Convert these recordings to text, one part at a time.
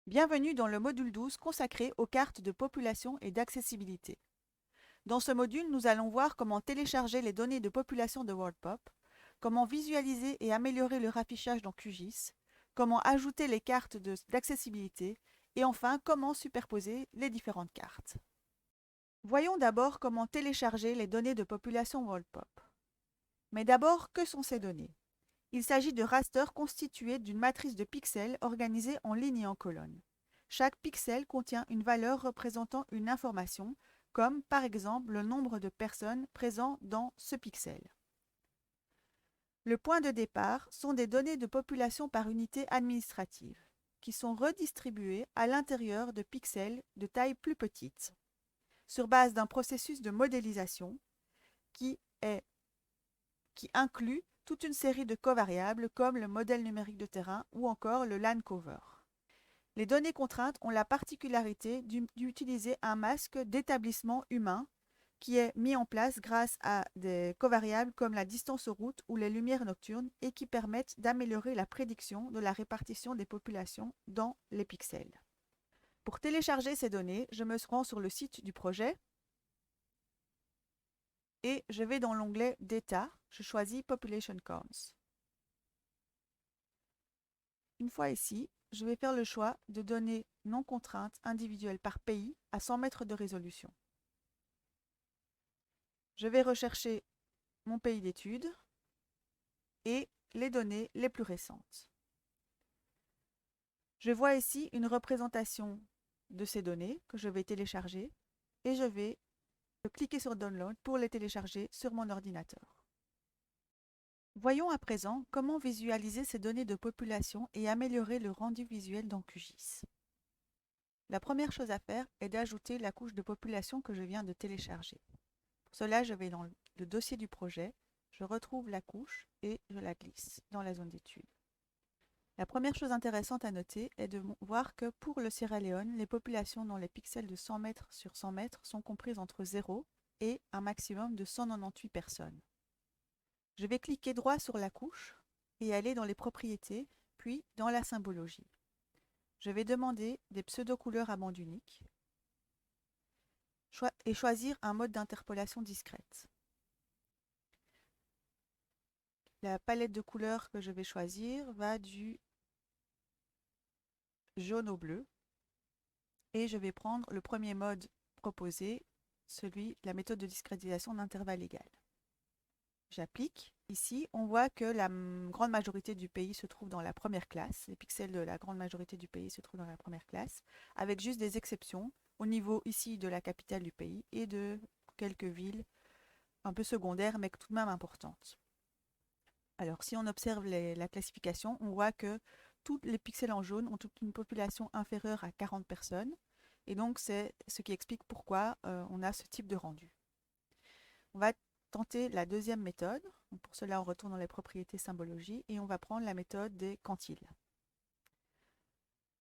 Bienvenue dans le module 12 consacré aux cartes de population et d'accessibilité. Dans ce module, nous allons voir comment télécharger les données de population de WorldPop, comment visualiser et améliorer le raffichage dans QGIS, comment ajouter les cartes d'accessibilité et enfin comment superposer les différentes cartes. Voyons d'abord comment télécharger les données de population WorldPop. Mais d'abord, que sont ces données? Il s'agit de rasters constitués d'une matrice de pixels organisée en lignes et en colonnes. Chaque pixel contient une valeur représentant une information, comme par exemple le nombre de personnes présentes dans ce pixel. Le point de départ sont des données de population par unité administrative, qui sont redistribuées à l'intérieur de pixels de taille plus petite, sur base d'un processus de modélisation qui inclut toute une série de covariables comme le modèle numérique de terrain ou encore le LAN cover. Les données contraintes ont la particularité d'utiliser un masque d'établissement humain qui est mis en place grâce à des covariables comme la distance aux routes ou les lumières nocturnes et qui permettent d'améliorer la prédiction de la répartition des populations dans les pixels. Pour télécharger ces données, je me rends sur le site du projet et je vais dans l'onglet Data, je choisis Population Counts. Une fois ici, je vais faire le choix de données non contraintes individuelles par pays à 100 mètres de résolution. Je vais rechercher mon pays d'étude et les données les plus récentes. Je vois ici une représentation de ces données que je vais télécharger et je vais cliquer sur Download pour les télécharger sur mon ordinateur. Voyons à présent comment visualiser ces données de population et améliorer le rendu visuel dans QGIS. La première chose à faire est d'ajouter la couche de population que je viens de télécharger. Pour cela, je vais dans le dossier du projet, je retrouve la couche et je la glisse dans la zone d'étude. La première chose intéressante à noter est de voir que pour le Sierra Leone, les populations dans les pixels de 100 mètres sur 100 mètres sont comprises entre 0 et un maximum de 198 personnes. Je vais cliquer droit sur la couche et aller dans les propriétés, puis dans la symbologie. Je vais demander des pseudo-couleurs à bande unique et choisir un mode d'interpolation discrète. La palette de couleurs que je vais choisir va du jaune au bleu et je vais prendre le premier mode proposé, celui de la méthode de discrétisation d'intervalle égal. J'applique. Ici, on voit que la grande majorité du pays se trouve dans la première classe. Les pixels de la grande majorité du pays se trouvent dans la première classe, avec juste des exceptions au niveau ici de la capitale du pays et de quelques villes un peu secondaires, mais tout de même importantes. Alors, si on observe la classification, on voit que tous les pixels en jaune ont toute une population inférieure à 40 personnes. Et donc, c'est ce qui explique pourquoi on a ce type de rendu. On va tenter la deuxième méthode. Donc pour cela, on retourne dans les propriétés symbologie et on va prendre la méthode des quantiles.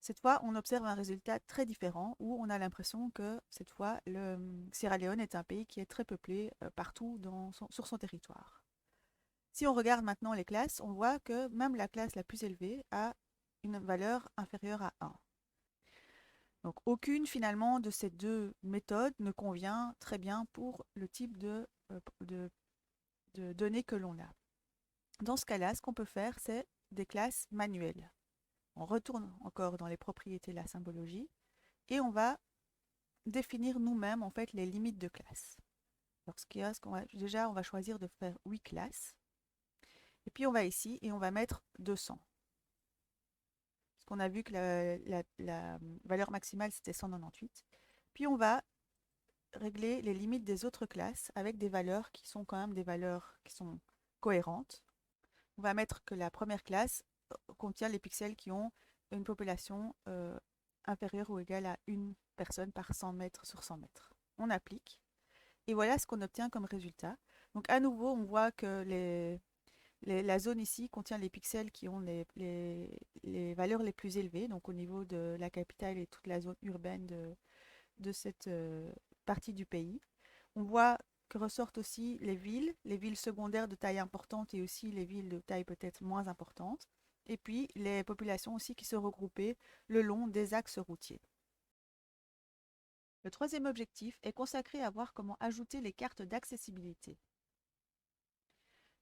Cette fois, on observe un résultat très différent où on a l'impression que cette fois, le Sierra Leone est un pays qui est très peuplé partout sur son territoire. Si on regarde maintenant les classes, on voit que même la classe la plus élevée a une valeur inférieure à 1. Donc aucune finalement de ces deux méthodes ne convient très bien pour le type de données que l'on a. Dans ce cas-là, ce qu'on peut faire, c'est des classes manuelles. On retourne encore dans les propriétés de la symbologie et on va définir nous-mêmes en fait les limites de classe. Déjà, on va choisir de faire 8 classes. Et puis on va ici et on va mettre 200. Parce qu'on a vu que la valeur maximale c'était 198. Puis on va régler les limites des autres classes avec des valeurs qui sont quand même des valeurs qui sont cohérentes. On va mettre que la première classe contient les pixels qui ont une population inférieure ou égale à une personne par 100 mètres sur 100 mètres. On applique et voilà ce qu'on obtient comme résultat. Donc à nouveau, on voit que la zone ici contient les pixels qui ont les valeurs les plus élevées, donc au niveau de la capitale et toute la zone urbaine de cette partie du pays. On voit que ressortent aussi les villes secondaires de taille importante et aussi les villes de taille peut-être moins importante. et puis les populations aussi qui se regroupaient le long des axes routiers. Le troisième objectif est consacré à voir comment ajouter les cartes d'accessibilité.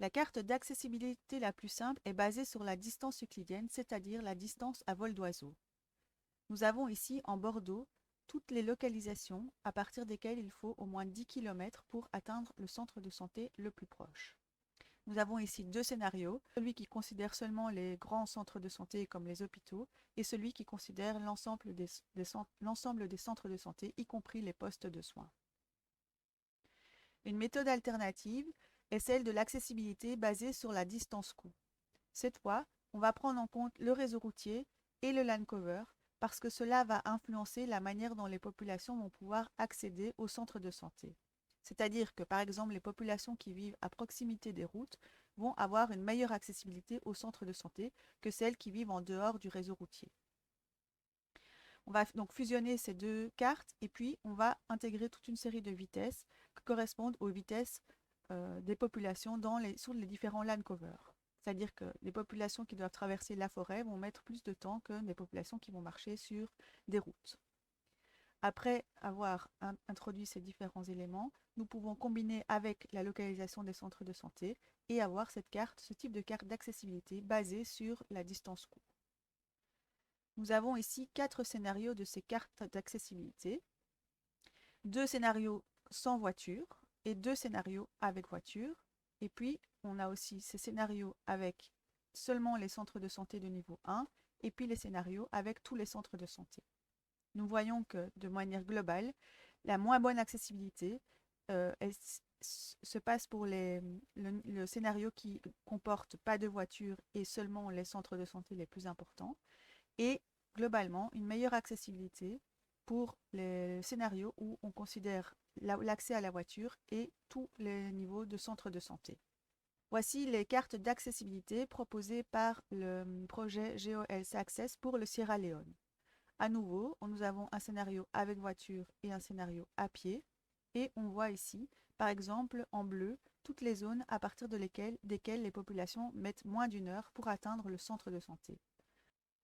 La carte d'accessibilité la plus simple est basée sur la distance euclidienne, c'est-à-dire la distance à vol d'oiseau. Nous avons ici en Bordeaux toutes les localisations à partir desquelles il faut au moins 10 km pour atteindre le centre de santé le plus proche. Nous avons ici deux scénarios, celui qui considère seulement les grands centres de santé comme les hôpitaux et celui qui considère l'ensemble des centres de santé, y compris les postes de soins. Une méthode alternative est celle de l'accessibilité basée sur la distance coût. Cette fois, on va prendre en compte le réseau routier et le land cover parce que cela va influencer la manière dont les populations vont pouvoir accéder aux centres de santé. C'est-à-dire que, par exemple, les populations qui vivent à proximité des routes vont avoir une meilleure accessibilité aux centres de santé que celles qui vivent en dehors du réseau routier. On va donc fusionner ces deux cartes et puis on va intégrer toute une série de vitesses qui correspondent aux vitesses des populations sur les différents land covers. C'est-à-dire que les populations qui doivent traverser la forêt vont mettre plus de temps que des populations qui vont marcher sur des routes. Après avoir introduit ces différents éléments, nous pouvons combiner avec la localisation des centres de santé et avoir ce type de carte d'accessibilité basée sur la distance coût. Nous avons ici 4 scénarios de ces cartes d'accessibilité. 2 scénarios sans voiture et 2 scénarios avec voiture. Et puis, on a aussi ces scénarios avec seulement les centres de santé de niveau 1 et puis les scénarios avec tous les centres de santé. Nous voyons que, de manière globale, la moins bonne accessibilité se passe pour le scénario qui comporte pas de voiture et seulement les centres de santé les plus importants, et globalement une meilleure accessibilité pour les scénarios où on considère l'accès à la voiture et tous les niveaux de centres de santé. Voici les cartes d'accessibilité proposées par le projet GeoHealth Access pour le Sierra Leone. À nouveau, nous avons un scénario avec voiture et un scénario à pied. Et on voit ici, par exemple, en bleu, toutes les zones à partir desquelles les populations mettent moins d'une heure pour atteindre le centre de santé.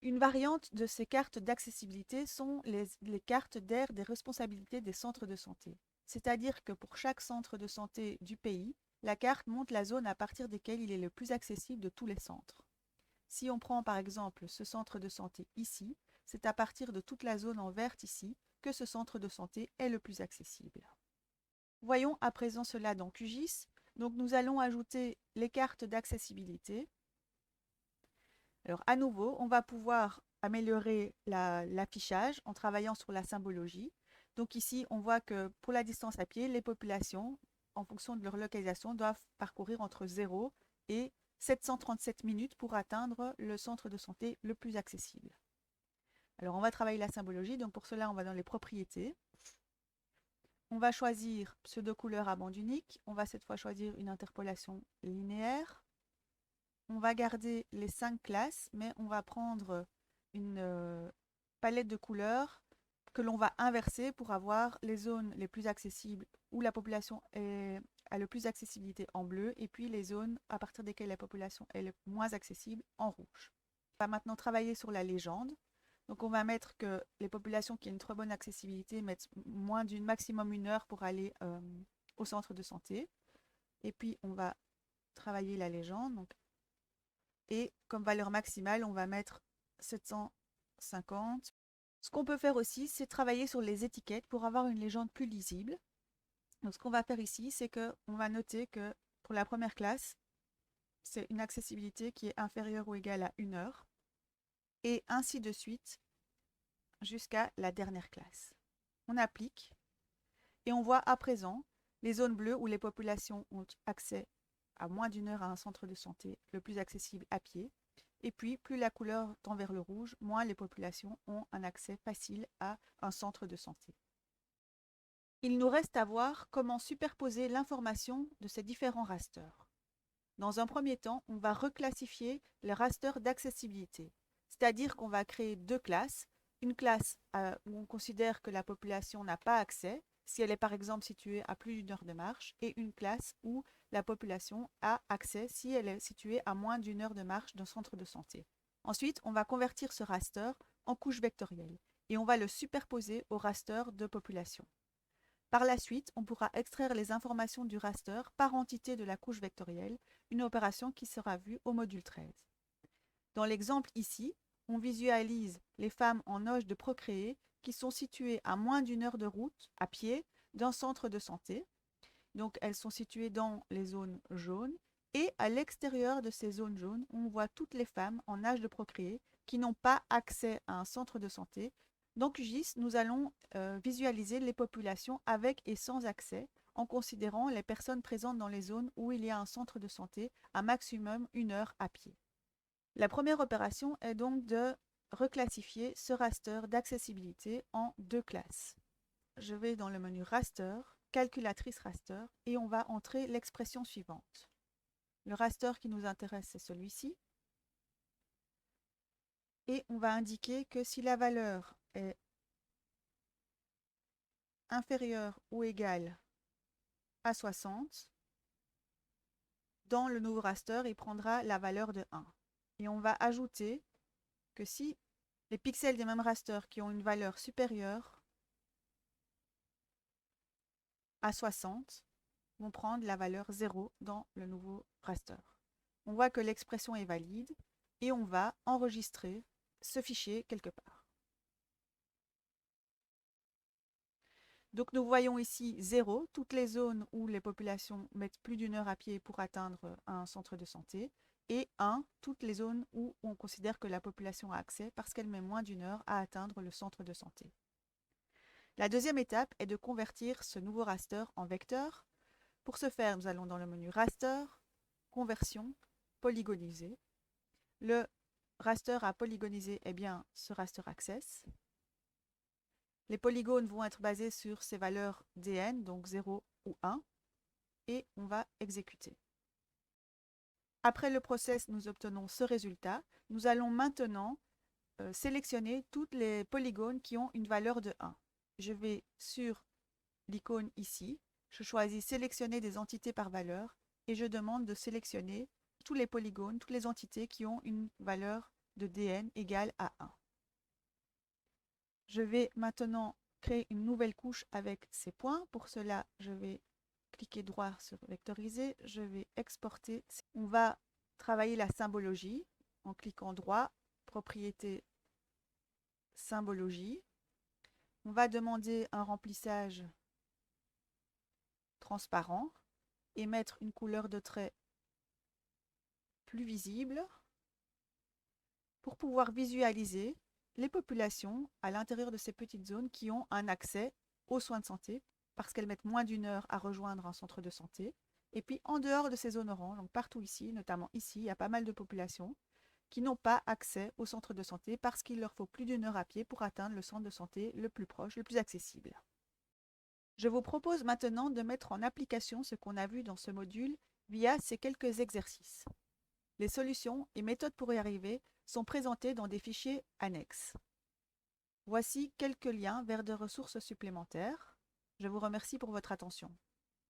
Une variante de ces cartes d'accessibilité sont les cartes d'aire des responsabilités des centres de santé. C'est-à-dire que pour chaque centre de santé du pays, la carte montre la zone à partir desquelles il est le plus accessible de tous les centres. Si on prend par exemple ce centre de santé ici, c'est à partir de toute la zone en verte ici que ce centre de santé est le plus accessible. Voyons à présent cela dans QGIS. Donc nous allons ajouter les cartes d'accessibilité. Alors à nouveau, on va pouvoir améliorer l'affichage en travaillant sur la symbologie. Donc ici, on voit que pour la distance à pied, les populations, en fonction de leur localisation, doivent parcourir entre 0 et 737 minutes pour atteindre le centre de santé le plus accessible. Alors on va travailler la symbologie, donc pour cela on va dans les propriétés. On va choisir pseudo-couleur à bande unique, on va cette fois choisir une interpolation linéaire. On va garder les 5 classes, mais on va prendre une palette de couleurs que l'on va inverser pour avoir les zones les plus accessibles où la population a le plus d'accessibilité en bleu et puis les zones à partir desquelles la population est le moins accessible en rouge. On va maintenant travailler sur la légende. Donc on va mettre que les populations qui ont une très bonne accessibilité mettent moins d'une maximum une heure pour aller au centre de santé. Et puis on va travailler la légende. Donc, et comme valeur maximale, on va mettre 750. Ce qu'on peut faire aussi, c'est travailler sur les étiquettes pour avoir une légende plus lisible. Donc ce qu'on va faire ici, c'est qu'on va noter que pour la première classe, c'est une accessibilité qui est inférieure ou égale à 1 heure. Et ainsi de suite jusqu'à la dernière classe. On applique et on voit à présent les zones bleues où les populations ont accès à moins d'une heure à un centre de santé le plus accessible à pied. Et puis, plus la couleur tend vers le rouge, moins les populations ont un accès facile à un centre de santé. Il nous reste à voir comment superposer l'information de ces différents rasters. Dans un premier temps, on va reclassifier les rasters d'accessibilité, c'est-à-dire qu'on va créer 2 classes. Une classe où on considère que la population n'a pas accès, si elle est par exemple située à plus d'une heure de marche, et une classe où la population a accès si elle est située à moins d'une heure de marche d'un centre de santé. Ensuite, on va convertir ce raster en couche vectorielle et on va le superposer au raster de population. Par la suite, on pourra extraire les informations du raster par entité de la couche vectorielle, une opération qui sera vue au module 13. Dans l'exemple ici, on visualise les femmes en âge de procréer qui sont situées à moins d'une heure de route à pied d'un centre de santé. Donc elles sont situées dans les zones jaunes et à l'extérieur de ces zones jaunes, on voit toutes les femmes en âge de procréer qui n'ont pas accès à un centre de santé. Dans QGIS, nous allons visualiser les populations avec et sans accès en considérant les personnes présentes dans les zones où il y a un centre de santé à maximum 1 heure à pied. La première opération est donc de reclassifier ce raster d'accessibilité en 2 classes. Je vais dans le menu raster, calculatrice raster, et on va entrer l'expression suivante. Le raster qui nous intéresse, c'est celui-ci. Et on va indiquer que si la valeur est inférieure ou égale à 60, dans le nouveau raster, il prendra la valeur de 1. Et on va ajouter que si les pixels des mêmes rasters qui ont une valeur supérieure à 60 vont prendre la valeur 0 dans le nouveau raster. On voit que l'expression est valide et on va enregistrer ce fichier quelque part. Donc nous voyons ici 0, toutes les zones où les populations mettent plus d'une heure à pied pour atteindre un centre de santé, et 1, toutes les zones où on considère que la population a accès parce qu'elle met moins d'une heure à atteindre le centre de santé. La deuxième étape est de convertir ce nouveau raster en vecteur. Pour ce faire, nous allons dans le menu Raster, Conversion, Polygoniser. Le raster à polygoniser est bien ce raster access. Les polygones vont être basés sur ces valeurs dn, donc 0 ou 1, et on va exécuter. Après le process, nous obtenons ce résultat. Nous allons maintenant sélectionner tous les polygones qui ont une valeur de 1. Je vais sur l'icône ici, je choisis sélectionner des entités par valeur et je demande de sélectionner tous les polygones, toutes les entités qui ont une valeur de dn égale à 1. Je vais maintenant créer une nouvelle couche avec ces points. Pour cela, je vais cliquer droit sur vectoriser, je vais exporter. On va travailler la symbologie en cliquant droit, propriété symbologie. On va demander un remplissage transparent et mettre une couleur de trait plus visible pour pouvoir visualiser les populations à l'intérieur de ces petites zones qui ont un accès aux soins de santé parce qu'elles mettent moins d'une heure à rejoindre un centre de santé. Et puis en dehors de ces zones oranges, donc partout ici, notamment ici, il y a pas mal de populations qui n'ont pas accès au centre de santé parce qu'il leur faut plus d'une heure à pied pour atteindre le centre de santé le plus proche, le plus accessible. Je vous propose maintenant de mettre en application ce qu'on a vu dans ce module via ces quelques exercices. Les solutions et méthodes pour y arriver sont présentées dans des fichiers annexes. Voici quelques liens vers des ressources supplémentaires. Je vous remercie pour votre attention.